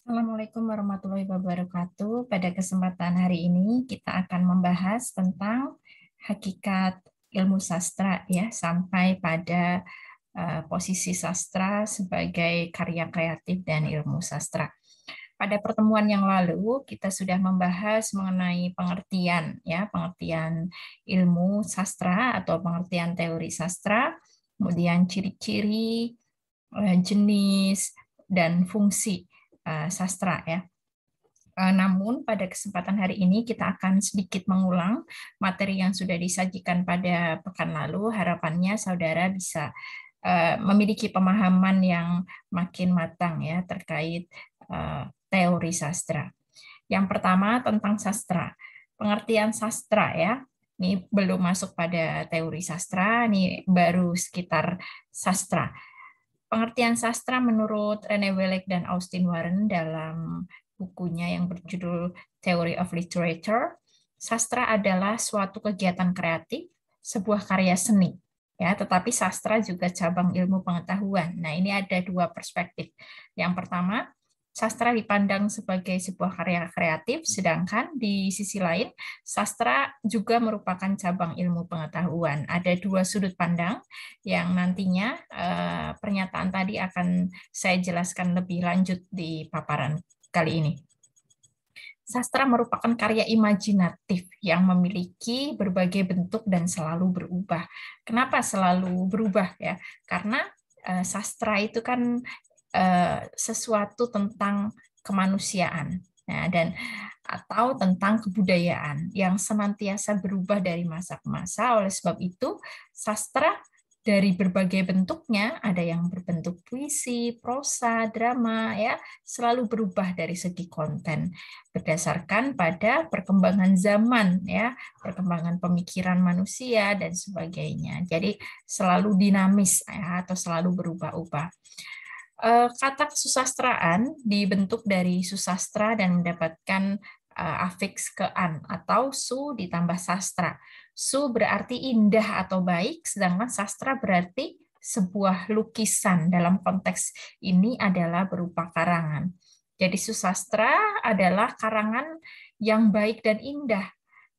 Assalamualaikum warahmatullahi wabarakatuh. Pada kesempatan hari ini kita akan membahas tentang hakikat ilmu sastra ya, sampai pada posisi sastra sebagai karya kreatif dan ilmu sastra. Pada pertemuan yang lalu kita sudah membahas mengenai pengertian ya, pengertian ilmu sastra atau pengertian teori sastra, kemudian ciri-ciri, jenis dan fungsi sastra ya. Namun pada kesempatan hari ini kita akan sedikit mengulang materi yang sudah disajikan pada pekan lalu. Harapannya saudara bisa memiliki pemahaman yang makin matang ya terkait teori sastra. Yang pertama tentang sastra. Pengertian sastra ya. Ini belum masuk pada teori sastra, ini baru sekitar sastra. Pengertian sastra menurut Rene Wellek dan Austin Warren dalam bukunya yang berjudul Theory of Literature, sastra adalah suatu kegiatan kreatif, sebuah karya seni. Ya, tetapi sastra juga cabang ilmu pengetahuan. Nah, ini ada dua perspektif. Yang pertama, sastra dipandang sebagai sebuah karya kreatif, sedangkan di sisi lain, sastra juga merupakan cabang ilmu pengetahuan. Ada dua sudut pandang yang nantinya pernyataan tadi akan saya jelaskan lebih lanjut di paparan kali ini. Sastra merupakan karya imajinatif yang memiliki berbagai bentuk dan selalu berubah. Kenapa selalu berubah ya? Karena sastra itu kan sesuatu tentang kemanusiaan, nah, dan atau tentang kebudayaan yang senantiasa berubah dari masa ke masa. Oleh sebab itu, sastra dari berbagai bentuknya, ada yang berbentuk puisi, prosa, drama, ya, selalu berubah dari segi konten berdasarkan pada perkembangan zaman, ya, perkembangan pemikiran manusia dan sebagainya. Jadi selalu dinamis ya, atau selalu berubah-ubah. Kata kesusastraan dibentuk dari susastra dan mendapatkan afiks ke an atau su ditambah sastra. Su berarti indah atau baik, sedangkan sastra berarti sebuah lukisan. Dalam konteks ini adalah berupa karangan. Jadi susastra adalah karangan yang baik dan indah.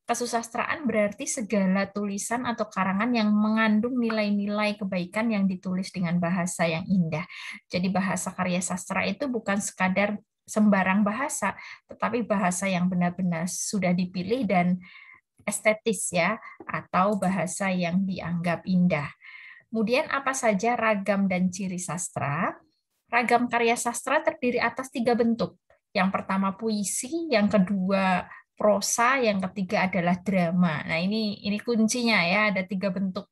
Kesusastraan berarti segala tulisan atau karangan yang mengandung nilai-nilai kebaikan yang ditulis dengan bahasa yang indah. Jadi bahasa karya sastra itu bukan sekadar sembarang bahasa, tetapi bahasa yang benar-benar sudah dipilih dan estetis ya, atau bahasa yang dianggap indah. Kemudian apa saja ragam dan ciri sastra? Ragam karya sastra terdiri atas 3 bentuk. Yang pertama puisi, yang kedua prosa, yang ketiga adalah drama. Nah, ini kuncinya ya, ada 3 bentuk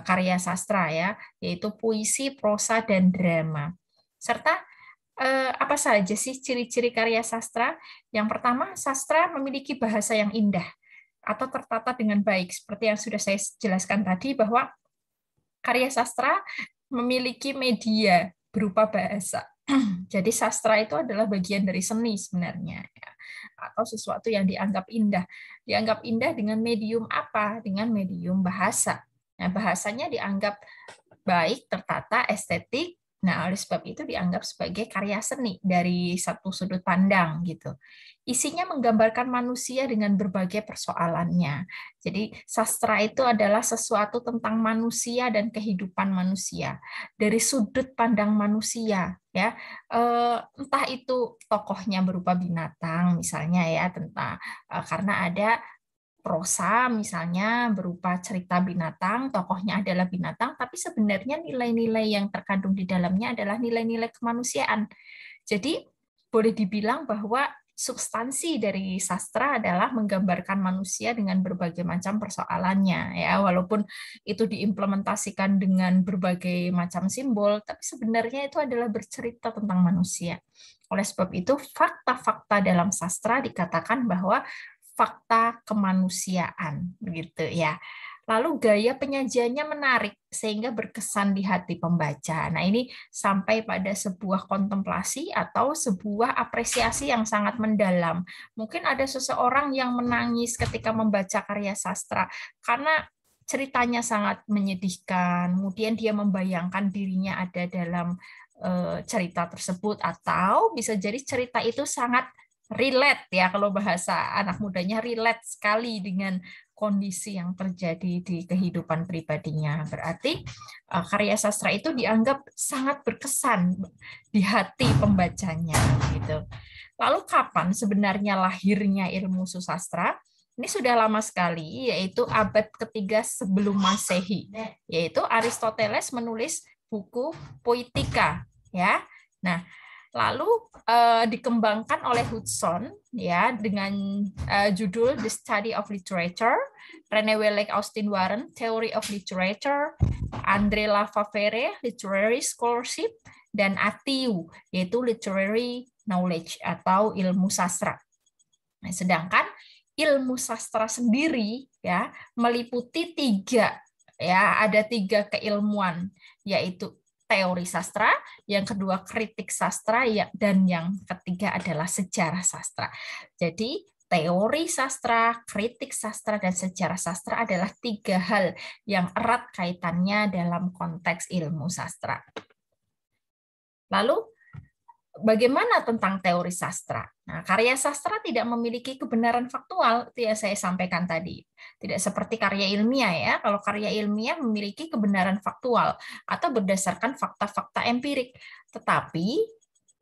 karya sastra ya, yaitu puisi, prosa, dan drama. Serta apa saja sih ciri-ciri karya sastra? Yang pertama, sastra memiliki bahasa yang indah atau tertata dengan baik. Seperti yang sudah saya jelaskan tadi bahwa karya sastra memiliki media berupa bahasa. Jadi sastra itu adalah bagian dari seni sebenarnya, ya. Atau sesuatu yang dianggap indah. Dianggap indah dengan medium apa? Dengan medium bahasa. Nah, bahasanya dianggap baik, tertata, estetik. Nah, oleh sebab itu dianggap sebagai karya seni dari satu sudut pandang gitu. Isinya menggambarkan manusia dengan berbagai persoalannya. Jadi sastra itu adalah sesuatu tentang manusia dan kehidupan manusia dari sudut pandang manusia ya. Entah itu tokohnya berupa binatang misalnya ya, tentang karena ada prosa misalnya berupa cerita binatang, tokohnya adalah binatang, tapi sebenarnya nilai-nilai yang terkandung di dalamnya adalah nilai-nilai kemanusiaan. Jadi boleh dibilang bahwa substansi dari sastra adalah menggambarkan manusia dengan berbagai macam persoalannya ya, walaupun itu diimplementasikan dengan berbagai macam simbol, tapi sebenarnya itu adalah bercerita tentang manusia. Oleh sebab itu fakta-fakta dalam sastra dikatakan bahwa fakta kemanusiaan begitu ya. Lalu gaya penyajiannya menarik sehingga berkesan di hati pembaca. Nah, ini sampai pada sebuah kontemplasi atau sebuah apresiasi yang sangat mendalam. Mungkin ada seseorang yang menangis ketika membaca karya sastra karena ceritanya sangat menyedihkan. Kemudian dia membayangkan dirinya ada dalam cerita tersebut, atau bisa jadi cerita itu sangat relate ya, kalau bahasa anak mudanya relate sekali dengan kondisi yang terjadi di kehidupan pribadinya. Berarti karya sastra itu dianggap sangat berkesan di hati pembacanya gitu. Lalu kapan sebenarnya lahirnya ilmu susastra? Ini sudah lama sekali, yaitu abad ketiga sebelum Masehi. Yaitu Aristoteles menulis buku Poetika, ya. Nah, lalu dikembangkan oleh Hudson ya dengan judul The Study of Literature, Rene Wellek Austin Warren Theory of Literature, André Lafavere Literary Scholarship, dan Athieu yaitu Literary Knowledge atau ilmu sastra. Nah, sedangkan ilmu sastra sendiri ya meliputi ada tiga keilmuan, yaitu teori sastra, yang kedua kritik sastra, dan yang ketiga adalah sejarah sastra. Jadi teori sastra, kritik sastra, dan sejarah sastra adalah tiga hal yang erat kaitannya dalam konteks ilmu sastra. Lalu bagaimana tentang teori sastra? Nah, karya sastra tidak memiliki kebenaran faktual, itu yang saya sampaikan tadi. Tidak seperti karya ilmiah ya. Kalau karya ilmiah memiliki kebenaran faktual atau berdasarkan fakta-fakta empirik. Tetapi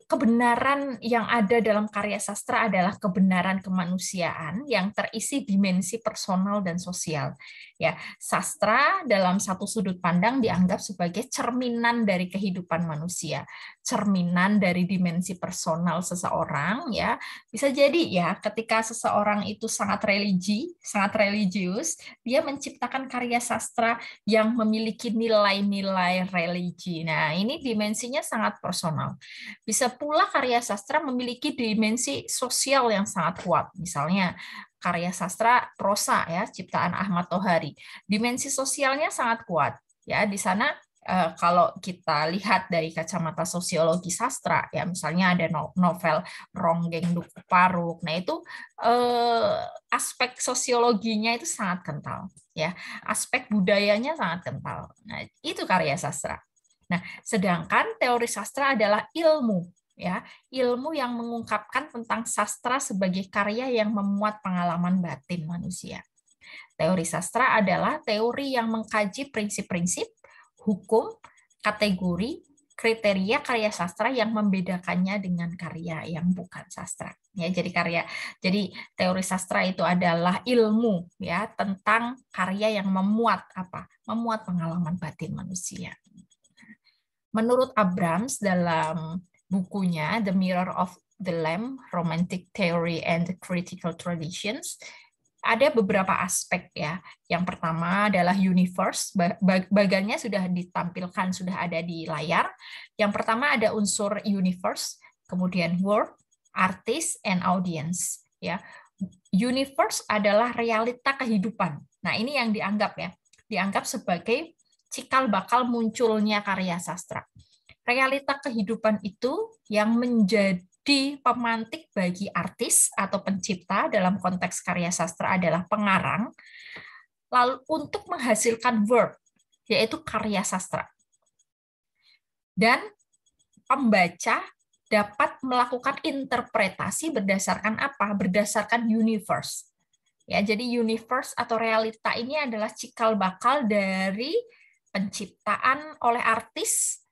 kebenaran yang ada dalam karya sastra adalah kebenaran kemanusiaan yang terisi dimensi personal dan sosial. Ya, sastra dalam satu sudut pandang dianggap sebagai cerminan dari kehidupan manusia, cerminan dari dimensi personal seseorang. Ya, bisa jadi ya, ketika seseorang itu sangat religius, dia menciptakan karya sastra yang memiliki nilai-nilai religi. Nah, ini dimensinya sangat personal. Bisa pula karya sastra memiliki dimensi sosial yang sangat kuat. Misalnya karya sastra prosa ya, ciptaan Ahmad Tohari. Dimensi sosialnya sangat kuat. Ya, di sana kalau kita lihat dari kacamata sosiologi sastra, ya misalnya ada novel Ronggeng Duku Paruk. Nah, itu aspek sosiologinya itu sangat kental, ya. Aspek budayanya sangat kental. Nah, itu karya sastra. Nah, sedangkan teori sastra adalah ilmu, ya, ilmu yang mengungkapkan tentang sastra sebagai karya yang memuat pengalaman batin manusia. Teori sastra adalah teori yang mengkaji prinsip-prinsip, hukum, kategori, kriteria karya sastra yang membedakannya dengan karya yang bukan sastra. Ya, jadi teori sastra itu adalah ilmu ya tentang karya yang memuat Memuat pengalaman batin manusia. Menurut Abrams dalam bukunya The Mirror of the Lamb, Romantic Theory and Critical Traditions, ada beberapa aspek ya. Yang pertama adalah universe, bagannya sudah ditampilkan, sudah ada di layar. Yang pertama ada unsur universe, kemudian world, artist, and audience. Ya, universe adalah realita kehidupan. Nah, ini yang dianggap sebagai cikal bakal munculnya karya sastra. Realita kehidupan itu yang menjadi pemantik bagi artis atau pencipta dalam konteks karya sastra adalah pengarang, lalu untuk menghasilkan work, yaitu karya sastra. Dan pembaca dapat melakukan interpretasi berdasarkan apa? Berdasarkan universe. Ya, jadi universe atau realita ini adalah cikal bakal dari penciptaan oleh artis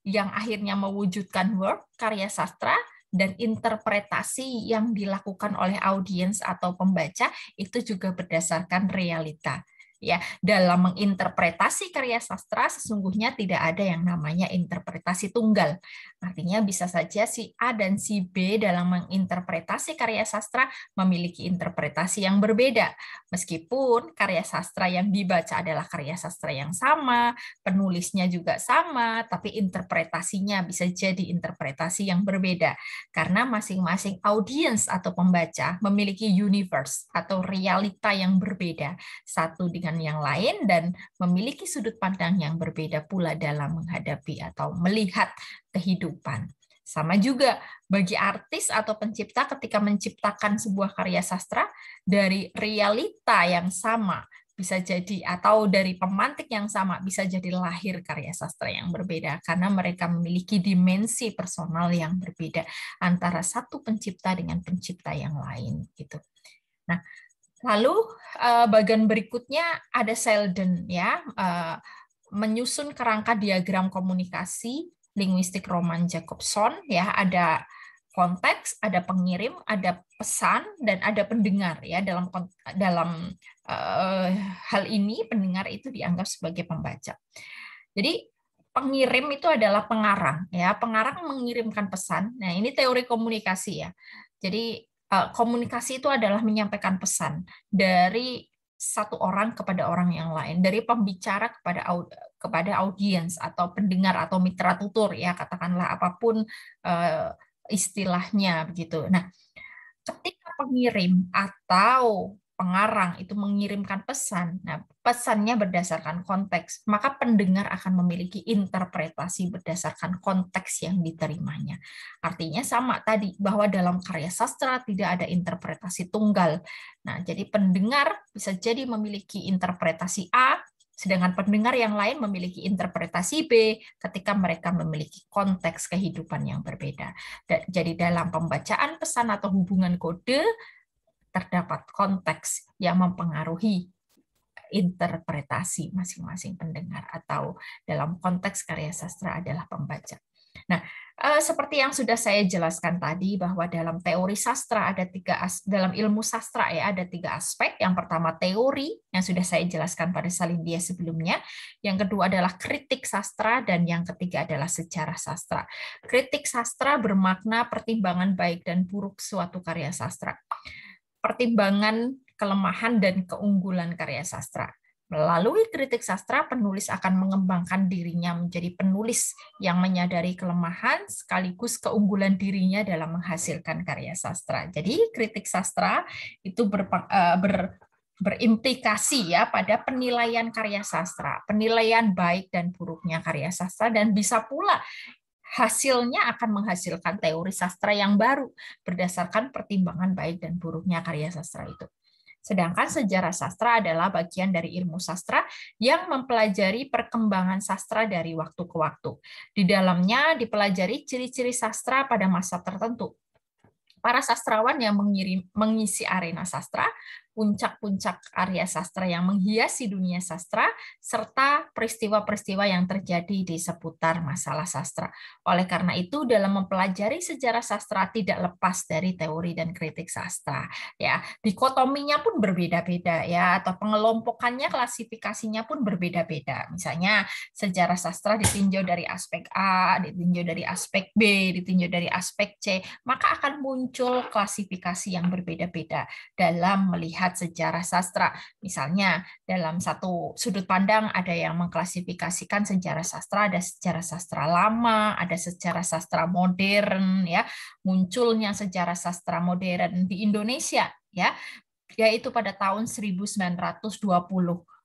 yang akhirnya mewujudkan work, karya sastra, dan interpretasi yang dilakukan oleh audiens atau pembaca itu juga berdasarkan realita. Ya, dalam menginterpretasi karya sastra sesungguhnya tidak ada yang namanya interpretasi tunggal. Artinya bisa saja si A dan si B dalam menginterpretasi karya sastra memiliki interpretasi yang berbeda. Meskipun karya sastra yang dibaca adalah karya sastra yang sama, penulisnya juga sama, tapi interpretasinya bisa jadi interpretasi yang berbeda. Karena masing-masing audiens atau pembaca memiliki universe atau realita yang berbeda satu dengan yang lain dan memiliki sudut pandang yang berbeda pula dalam menghadapi atau melihat kehidupan. Sama juga bagi artis atau pencipta ketika menciptakan sebuah karya sastra dari realita yang sama, bisa jadi, atau dari pemantik yang sama bisa jadi lahir karya sastra yang berbeda karena mereka memiliki dimensi personal yang berbeda antara satu pencipta dengan pencipta yang lain gitu. Nah, lalu bagian berikutnya ada Selden ya, menyusun kerangka diagram komunikasi linguistik Roman Jakobson ya, ada konteks, ada pengirim, ada pesan dan ada pendengar ya. Dalam hal ini pendengar itu dianggap sebagai pembaca. Jadi pengirim itu adalah pengarang ya, pengarang mengirimkan pesan. Nah, ini teori komunikasi ya. Jadi komunikasi itu adalah menyampaikan pesan dari satu orang kepada orang yang lain, dari pembicara kepada audiens atau pendengar atau mitra tutur ya, katakanlah apapun istilahnya begitu. Nah, ketika pengirim atau pengarang itu mengirimkan pesan, nah pesannya berdasarkan konteks, maka pendengar akan memiliki interpretasi berdasarkan konteks yang diterimanya. Artinya sama tadi, bahwa dalam karya sastra tidak ada interpretasi tunggal. Nah, jadi pendengar bisa jadi memiliki interpretasi A, sedangkan pendengar yang lain memiliki interpretasi B ketika mereka memiliki konteks kehidupan yang berbeda. Jadi dalam pembacaan pesan atau hubungan kode, terdapat konteks yang mempengaruhi interpretasi masing-masing pendengar, atau dalam konteks karya sastra adalah pembaca. Nah, seperti yang sudah saya jelaskan tadi, bahwa dalam teori sastra ada dalam ilmu sastra ya ada 3 aspek. Yang pertama teori yang sudah saya jelaskan pada Salindia sebelumnya. Yang kedua adalah kritik sastra dan yang ketiga adalah sejarah sastra. Kritik sastra bermakna pertimbangan baik dan buruk suatu karya sastra. Pertimbangan kelemahan dan keunggulan karya sastra. Melalui kritik sastra, penulis akan mengembangkan dirinya menjadi penulis yang menyadari kelemahan sekaligus keunggulan dirinya dalam menghasilkan karya sastra. Jadi kritik sastra itu berimplikasi ya pada penilaian karya sastra, penilaian baik dan buruknya karya sastra, dan bisa pula hasilnya akan menghasilkan teori sastra yang baru berdasarkan pertimbangan baik dan buruknya karya sastra itu. Sedangkan sejarah sastra adalah bagian dari ilmu sastra yang mempelajari perkembangan sastra dari waktu ke waktu. Di dalamnya dipelajari ciri-ciri sastra pada masa tertentu. Para sastrawan yang mengisi arena sastra, puncak-puncak karya sastra yang menghiasi dunia sastra, serta peristiwa-peristiwa yang terjadi di seputar masalah sastra. Oleh karena itu, dalam mempelajari sejarah sastra tidak lepas dari teori dan kritik sastra. Ya, dikotominya pun berbeda-beda ya, atau pengelompokannya, klasifikasinya pun berbeda-beda. Misalnya sejarah sastra ditinjau dari aspek A, ditinjau dari aspek B, ditinjau dari aspek C, maka akan muncul klasifikasi yang berbeda-beda dalam melihat sejarah sastra. Misalnya dalam satu sudut pandang ada yang mengklasifikasikan sejarah sastra, ada sejarah sastra lama, ada sejarah sastra modern ya. Munculnya sejarah sastra modern di Indonesia ya, yaitu pada tahun 1920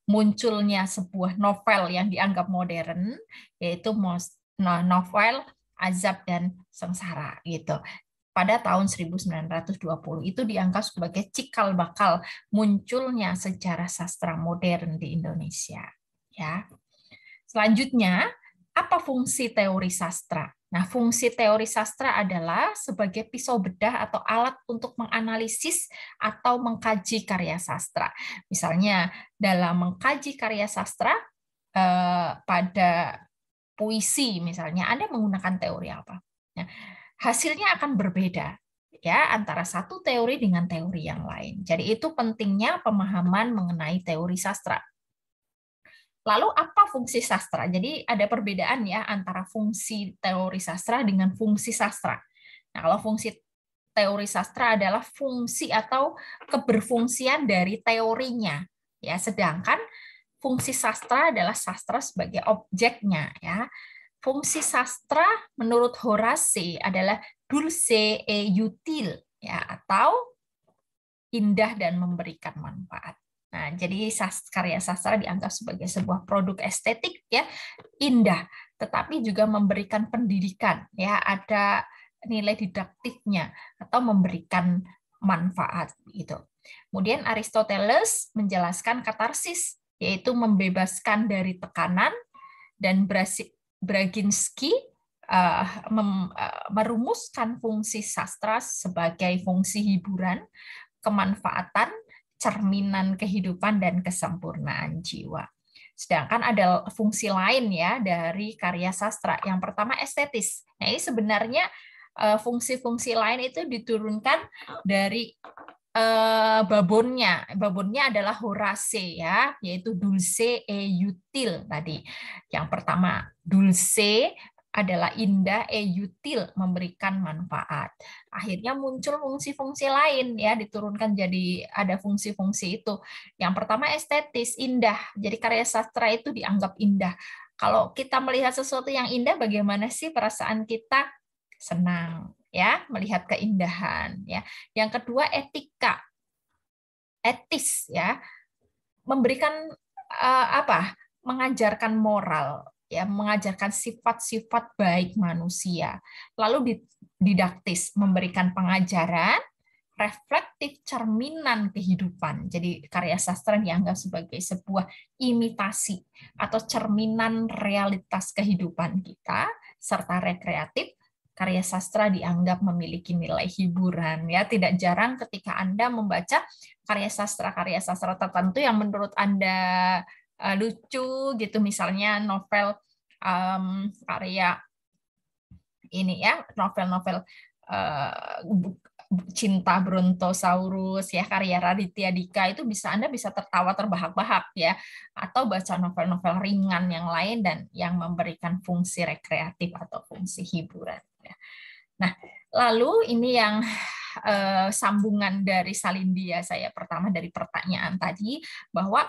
munculnya sebuah novel yang dianggap modern, yaitu novel Azab dan Sengsara gitu. Pada tahun 1920 itu dianggap sebagai cikal bakal munculnya sejarah sastra modern di Indonesia. Ya. Selanjutnya, apa fungsi teori sastra? Nah, fungsi teori sastra adalah sebagai pisau bedah atau alat untuk menganalisis atau mengkaji karya sastra. Misalnya, dalam mengkaji karya sastra pada puisi misalnya, Anda menggunakan teori apa? Nah, hasilnya akan berbeda ya antara satu teori dengan teori yang lain. Jadi itu pentingnya pemahaman mengenai teori sastra. Lalu apa fungsi sastra? Jadi ada perbedaan ya antara fungsi teori sastra dengan fungsi sastra. Nah, kalau fungsi teori sastra adalah fungsi atau keberfungsian dari teorinya, ya. Sedangkan fungsi sastra adalah sastra sebagai objeknya, ya. Fungsi sastra menurut Horace adalah dulce et utile, ya, atau indah dan memberikan manfaat. Nah, jadi karya sastra dianggap sebagai sebuah produk estetik ya, indah, tetapi juga memberikan pendidikan ya, ada nilai didaktiknya atau memberikan manfaat gitu. Kemudian Aristoteles menjelaskan katarsis, yaitu membebaskan dari tekanan, dan Braginski merumuskan fungsi sastra sebagai fungsi hiburan, kemanfaatan, cerminan kehidupan, dan kesempurnaan jiwa. Sedangkan ada fungsi lain ya dari karya sastra. Yang pertama estetis. Nah, ini sebenarnya fungsi-fungsi lain itu diturunkan dari babonnya. Babonnya adalah Horace ya, yaitu dulce et utile tadi. Yang pertama dulce adalah indah, utile memberikan manfaat. Akhirnya muncul fungsi-fungsi lain ya, diturunkan jadi ada fungsi-fungsi itu. Yang pertama estetis, indah. Jadi karya sastra itu dianggap indah. Kalau kita melihat sesuatu yang indah, bagaimana sih perasaan kita? Senang ya, melihat keindahan ya. Yang kedua etika, etis ya, memberikan mengajarkan moral ya, mengajarkan sifat-sifat baik manusia. Lalu didaktis, memberikan pengajaran, reflektif, cerminan kehidupan. Jadi karya sastra dianggap sebagai sebuah imitasi atau cerminan realitas kehidupan kita, serta rekreatif. Karya sastra dianggap memiliki nilai hiburan ya. Tidak jarang ketika Anda membaca karya sastra tertentu yang menurut Anda lucu gitu, misalnya novel karya ini ya, novel-novel Cinta Brontosaurus ya, karya Raditya Dika, itu Anda bisa tertawa terbahak-bahak ya, atau baca novel-novel ringan yang lain dan yang memberikan fungsi rekreatif atau fungsi hiburan. Nah, lalu ini yang sambungan dari Salindia saya pertama dari pertanyaan tadi, bahwa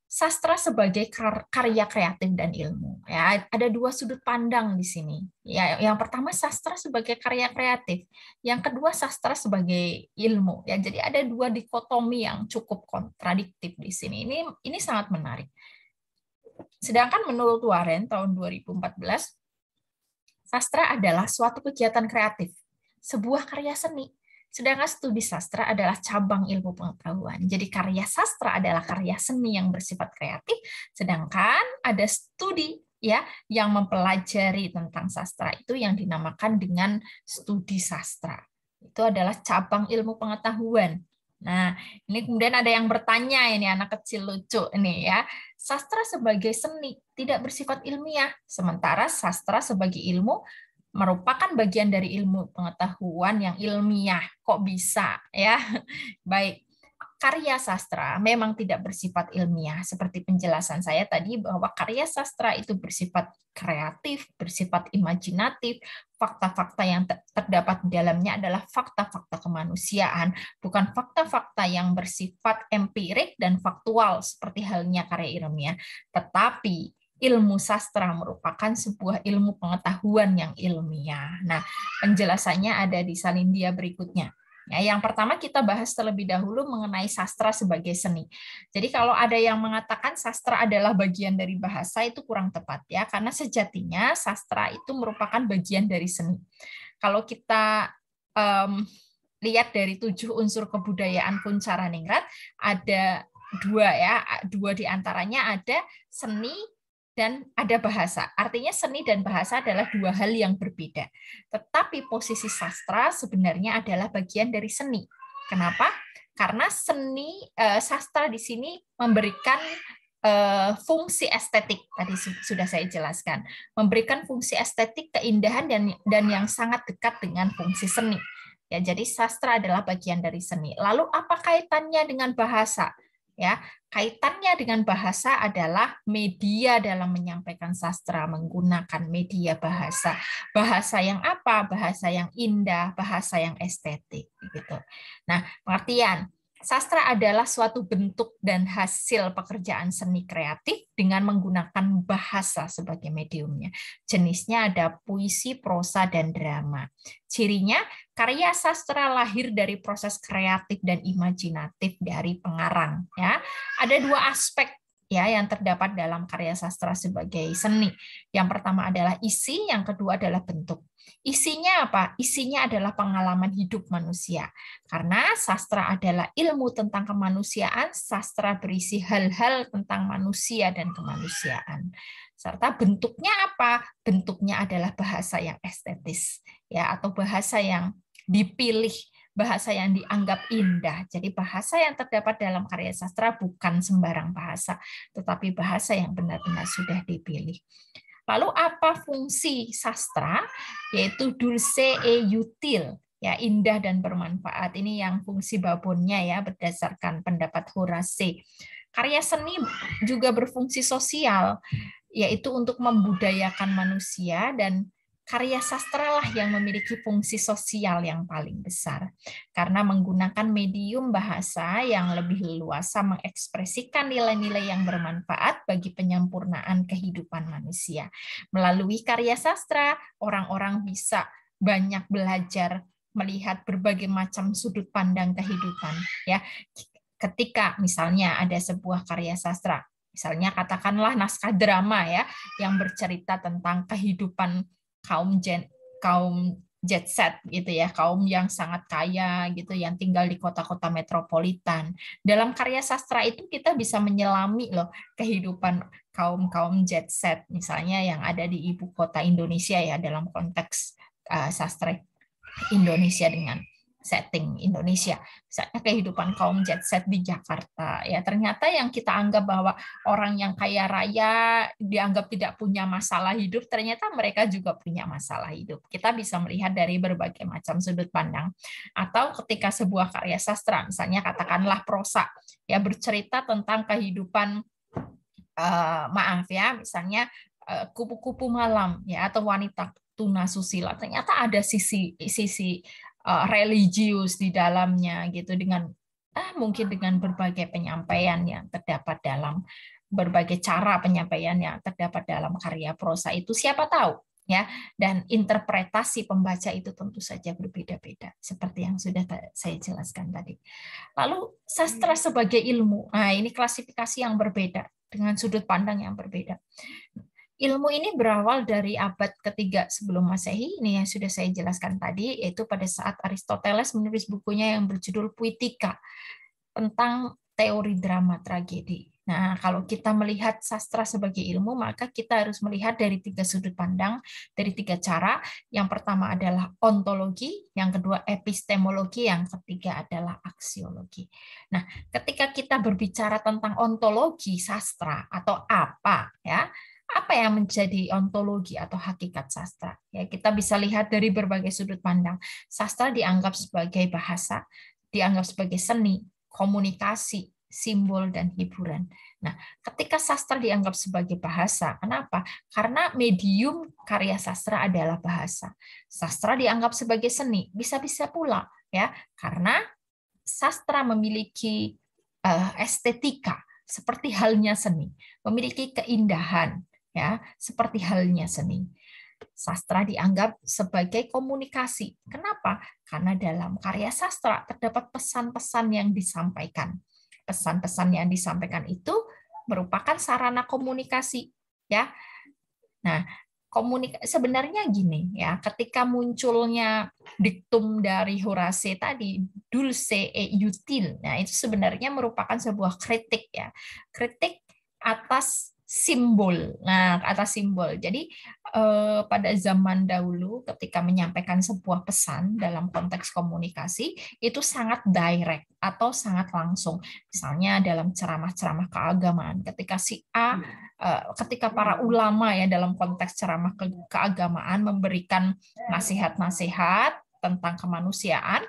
sastra sebagai karya kreatif dan ilmu. Ya, ada dua sudut pandang di sini. Ya, yang pertama sastra sebagai karya kreatif, yang kedua sastra sebagai ilmu. Ya, jadi ada dua dikotomi yang cukup kontradiktif di sini. Ini sangat menarik. Sedangkan menurut Warren tahun 2014, sastra adalah suatu kegiatan kreatif, sebuah karya seni. Sedangkan studi sastra adalah cabang ilmu pengetahuan. Jadi karya sastra adalah karya seni yang bersifat kreatif, sedangkan ada studi ya yang mempelajari tentang sastra itu yang dinamakan dengan studi sastra. Itu adalah cabang ilmu pengetahuan. Nah, ini kemudian ada yang bertanya, ini anak kecil lucu ini ya. Sastra sebagai seni tidak bersifat ilmiah, sementara sastra sebagai ilmu merupakan bagian dari ilmu pengetahuan yang ilmiah. Kok bisa ya? Baik. Karya sastra memang tidak bersifat ilmiah, seperti penjelasan saya tadi bahwa karya sastra itu bersifat kreatif, bersifat imajinatif. Fakta-fakta yang terdapat di dalamnya adalah fakta-fakta kemanusiaan, bukan fakta-fakta yang bersifat empirik dan faktual seperti halnya karya ilmiah. Tetapi ilmu sastra merupakan sebuah ilmu pengetahuan yang ilmiah. Nah, penjelasannya ada di Salindia berikutnya. Ya, yang pertama kita bahas terlebih dahulu mengenai sastra sebagai seni. Jadi kalau ada yang mengatakan sastra adalah bagian dari bahasa, itu kurang tepat ya, karena sejatinya sastra itu merupakan bagian dari seni. Kalau kita lihat dari 7 unsur kebudayaan Kuncharaningrat, ada dua di antaranya ada seni dan ada bahasa. Artinya seni dan bahasa adalah dua hal yang berbeda. Tetapi posisi sastra sebenarnya adalah bagian dari seni. Kenapa? Karena sastra di sini memberikan fungsi estetik, tadi sudah saya jelaskan, memberikan fungsi estetik, keindahan, dan yang sangat dekat dengan fungsi seni. Ya, jadi sastra adalah bagian dari seni. Lalu apa kaitannya dengan bahasa? Ya, kaitannya dengan bahasa adalah media dalam menyampaikan sastra, menggunakan media bahasa. Bahasa yang apa? Bahasa yang indah, bahasa yang estetik gitu. Nah, pengertian sastra adalah suatu bentuk dan hasil pekerjaan seni kreatif dengan menggunakan bahasa sebagai mediumnya. Jenisnya ada puisi, prosa, dan drama. Cirinya, karya sastra lahir dari proses kreatif dan imajinatif dari pengarang. Ya, ada dua aspek ya yang terdapat dalam karya sastra sebagai seni. Yang pertama adalah isi, yang kedua adalah bentuk. Isinya apa? Isinya adalah pengalaman hidup manusia. Karena sastra adalah ilmu tentang kemanusiaan, sastra berisi hal-hal tentang manusia dan kemanusiaan. Serta bentuknya apa? Bentuknya adalah bahasa yang estetis, ya, atau bahasa yang dipilih, bahasa yang dianggap indah. Jadi bahasa yang terdapat dalam karya sastra bukan sembarang bahasa, tetapi bahasa yang benar-benar sudah dipilih. Lalu apa fungsi sastra? Yaitu dulce et utile, ya, indah dan bermanfaat. Ini yang fungsi babonnya, ya, berdasarkan pendapat Horace. Karya seni juga berfungsi sosial, yaitu untuk membudayakan manusia, dan karya sastra lah yang memiliki fungsi sosial yang paling besar, karena menggunakan medium bahasa yang lebih leluasa mengekspresikan nilai-nilai yang bermanfaat bagi penyempurnaan kehidupan manusia. Melalui karya sastra, orang-orang bisa banyak belajar melihat berbagai macam sudut pandang kehidupan, ya. Ketika misalnya ada sebuah karya sastra, misalnya katakanlah naskah drama, ya, yang bercerita tentang kehidupan kaum jet set gitu, ya, kaum yang sangat kaya gitu, yang tinggal di kota-kota metropolitan. Dalam karya sastra itu kita bisa menyelami loh kehidupan kaum jet set, misalnya yang ada di ibu kota Indonesia, ya, dalam konteks sastra Indonesia dengan setting Indonesia. Misalnya kehidupan kaum jet set di Jakarta, ya, ternyata yang kita anggap bahwa orang yang kaya raya dianggap tidak punya masalah hidup, ternyata mereka juga punya masalah hidup. Kita bisa melihat dari berbagai macam sudut pandang. Atau ketika sebuah karya sastra, misalnya katakanlah prosa, ya, bercerita tentang kehidupan maaf, ya, misalnya kupu-kupu malam, ya, atau wanita tuna susila, ternyata ada sisi religius di dalamnya gitu, dengan mungkin dengan berbagai penyampaian yang terdapat dalam berbagai cara penyampaian yang terdapat dalam karya prosa itu, siapa tahu, ya, dan interpretasi pembaca itu tentu saja berbeda-beda seperti yang sudah saya jelaskan tadi. Lalu sastra sebagai ilmu, nah ini klasifikasi yang berbeda dengan sudut pandang yang berbeda. Ilmu ini berawal dari abad ketiga sebelum Masehi, ini yang sudah saya jelaskan tadi, yaitu pada saat Aristoteles menulis bukunya yang berjudul Puitika tentang teori drama tragedi. Nah, kalau kita melihat sastra sebagai ilmu, maka kita harus melihat dari tiga sudut pandang, dari tiga cara. Yang pertama adalah ontologi, yang kedua epistemologi, yang ketiga adalah aksiologi. Nah, ketika kita berbicara tentang ontologi sastra atau apa, ya, apa yang menjadi ontologi atau hakikat sastra? Ya, kita bisa lihat dari berbagai sudut pandang. Sastra dianggap sebagai bahasa, dianggap sebagai seni, komunikasi, simbol, dan hiburan. Nah, ketika sastra dianggap sebagai bahasa, kenapa? Karena medium karya sastra adalah bahasa. Sastra dianggap sebagai seni, bisa-bisa pula, ya, karena sastra memiliki estetika seperti halnya seni, memiliki keindahan, ya, seperti halnya seni. Sastra dianggap sebagai komunikasi. Kenapa? Karena dalam karya sastra terdapat pesan-pesan yang disampaikan. Pesan-pesan yang disampaikan itu merupakan sarana komunikasi, ya. Nah, sebenarnya gini, ya, ketika munculnya diktum dari Horace tadi, dulce et utile, nah itu sebenarnya merupakan sebuah kritik, ya, kritik atas simbol. Nah, atas simbol. Jadi pada zaman dahulu ketika menyampaikan sebuah pesan dalam konteks komunikasi itu sangat direct atau sangat langsung. Misalnya dalam ceramah-ceramah keagamaan, ketika si A, ketika para ulama, ya, dalam konteks ceramah keagamaan memberikan nasihat-nasihat tentang kemanusiaan,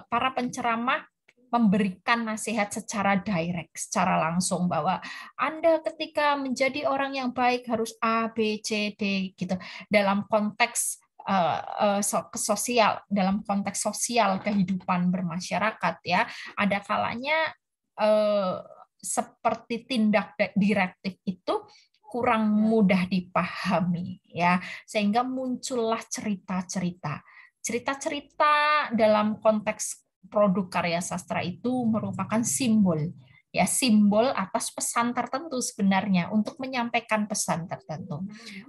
para penceramah memberikan nasihat secara direct, secara langsung, bahwa Anda ketika menjadi orang yang baik harus A, B, C, D gitu. Dalam konteks sosial, dalam konteks sosial kehidupan bermasyarakat, ya, ada kalanya seperti tindak direktif itu kurang mudah dipahami, ya, sehingga muncullah cerita-cerita. Cerita-cerita dalam konteks produk karya sastra itu merupakan simbol, ya simbol atas pesan tertentu sebenarnya untuk menyampaikan pesan tertentu.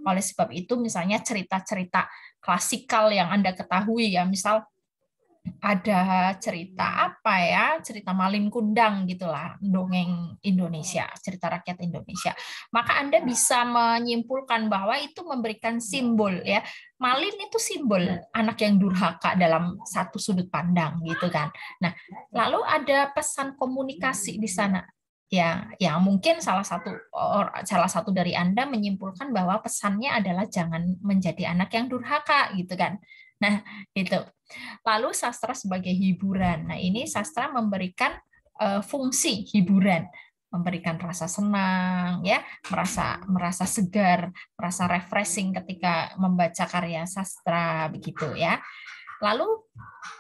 Oleh sebab itu misalnya cerita-cerita klasikal yang Anda ketahui ya, misal ada cerita apa ya, cerita Malin Kundang gitulah, dongeng Indonesia, cerita rakyat Indonesia. Maka Anda bisa menyimpulkan bahwa itu memberikan simbol ya. Malin itu simbol anak yang durhaka dalam satu sudut pandang gitu kan. Nah, lalu ada pesan komunikasi di sana. Ya, yang mungkin salah satu dari Anda menyimpulkan bahwa pesannya adalah jangan menjadi anak yang durhaka gitu kan. Nah, itu. Lalu sastra sebagai hiburan. Nah, ini sastra memberikan fungsi hiburan, memberikan rasa senang, ya, merasa segar, merasa refreshing ketika membaca karya sastra begitu ya. Lalu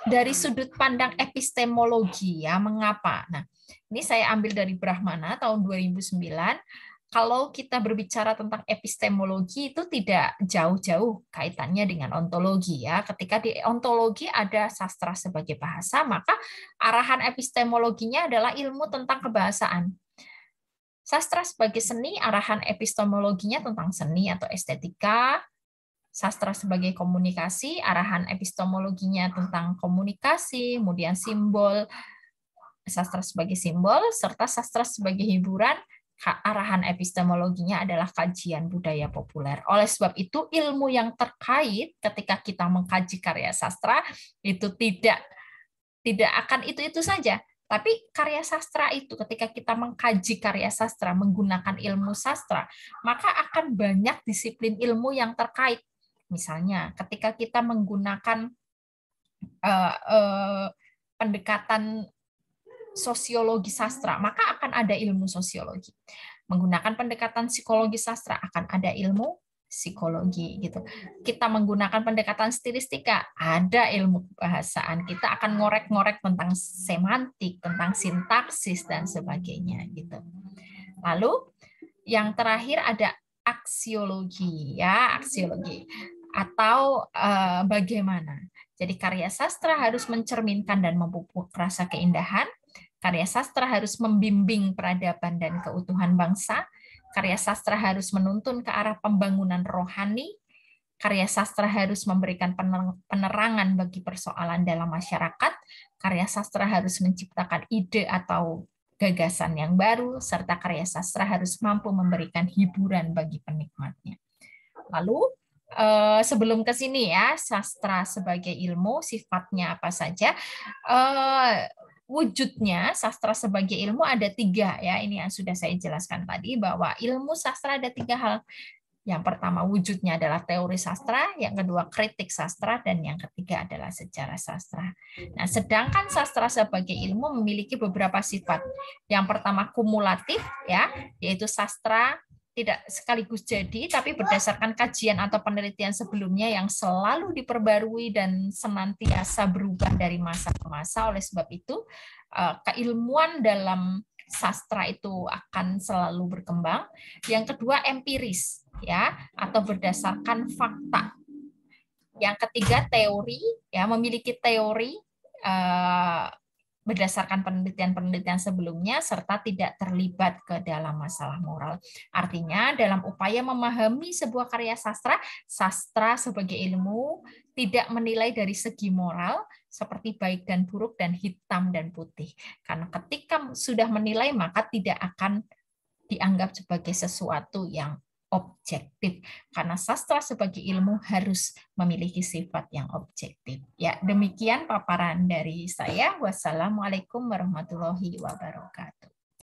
dari sudut pandang epistemologi ya, mengapa? Nah, ini saya ambil dari Brahmana tahun 2009. Kalau kita berbicara tentang epistemologi itu tidak jauh-jauh kaitannya dengan ontologi ya. Ketika di ontologi ada sastra sebagai bahasa, maka arahan epistemologinya adalah ilmu tentang kebahasaan. Sastra sebagai seni, arahan epistemologinya tentang seni atau estetika. Sastra sebagai komunikasi, arahan epistemologinya tentang komunikasi, kemudian simbol, sastra sebagai simbol, serta sastra sebagai hiburan, arahan epistemologinya adalah kajian budaya populer. Oleh sebab itu, ilmu yang terkait ketika kita mengkaji karya sastra itu tidak akan itu saja. Tapi karya sastra itu, ketika kita mengkaji karya sastra menggunakan ilmu sastra, maka akan banyak disiplin ilmu yang terkait. Misalnya, ketika kita menggunakan pendekatan sosiologi sastra, maka akan ada ilmu sosiologi. Menggunakan pendekatan psikologi sastra akan ada ilmu psikologi gitu. Kita menggunakan pendekatan stilistika, ada ilmu kebahasaan. Kita akan ngorek-ngorek tentang semantik, tentang sintaksis dan sebagainya gitu. Lalu yang terakhir ada aksiologi ya, aksiologi atau bagaimana. Jadi karya sastra harus mencerminkan dan memupuk rasa keindahan. Karya sastra harus membimbing peradaban dan keutuhan bangsa. Karya sastra harus menuntun ke arah pembangunan rohani. Karya sastra harus memberikan penerangan bagi persoalan dalam masyarakat. Karya sastra harus menciptakan ide atau gagasan yang baru, serta karya sastra harus mampu memberikan hiburan bagi penikmatnya. Lalu, sebelum ke sini ya, sastra sebagai ilmu, sifatnya apa saja? Wujudnya sastra sebagai ilmu ada 3 ya, ini yang sudah saya jelaskan tadi bahwa ilmu sastra ada 3 hal. Yang pertama wujudnya adalah teori sastra, yang kedua kritik sastra, dan yang ketiga adalah sejarah sastra. Nah, sedangkan sastra sebagai ilmu memiliki beberapa sifat. Yang pertama kumulatif ya, yaitu sastra tidak sekaligus jadi, tapi berdasarkan kajian atau penelitian sebelumnya yang selalu diperbarui dan senantiasa berubah dari masa ke masa. Oleh sebab itu, keilmuan dalam sastra itu akan selalu berkembang. Yang kedua, empiris, ya, atau berdasarkan fakta. Yang ketiga, teori, ya, memiliki teori berdasarkan penelitian-penelitian sebelumnya, serta tidak terlibat ke dalam masalah moral. Artinya, dalam upaya memahami sebuah karya sastra, sastra sebagai ilmu tidak menilai dari segi moral, seperti baik dan buruk dan hitam dan putih. Karena ketika sudah menilai, maka tidak akan dianggap sebagai sesuatu yang objektif, karena sastra sebagai ilmu harus memiliki sifat yang objektif. Ya, demikian paparan dari saya. Wassalamualaikum warahmatullahi wabarakatuh.